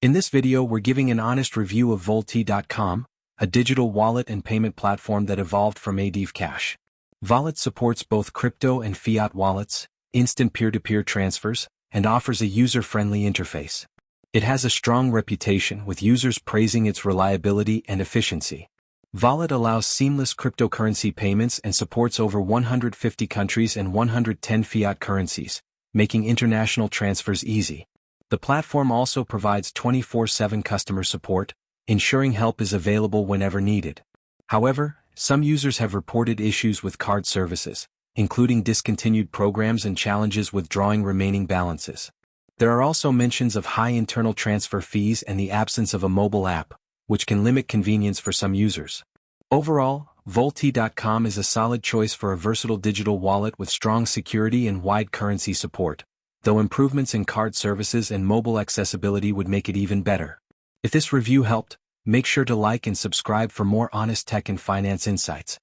In this video we're giving an honest review of Volet.com, a digital wallet and payment platform that evolved from ADV Cash. Volet supports both crypto and fiat wallets, instant peer-to-peer transfers, and offers a user-friendly interface. It has a strong reputation with users praising its reliability and efficiency. Volet allows seamless cryptocurrency payments and supports over 150 countries and 110 fiat currencies, making international transfers easy. The platform also provides 24/7 customer support, ensuring help is available whenever needed. However, some users have reported issues with card services, including discontinued programs and challenges withdrawing remaining balances. There are also mentions of high internal transfer fees and the absence of a mobile app, which can limit convenience for some users. Overall, Volet.com is a solid choice for a versatile digital wallet with strong security and wide currency support, though improvements in card services and mobile accessibility would make it even better. If this review helped, make sure to like and subscribe for more honest tech and finance insights.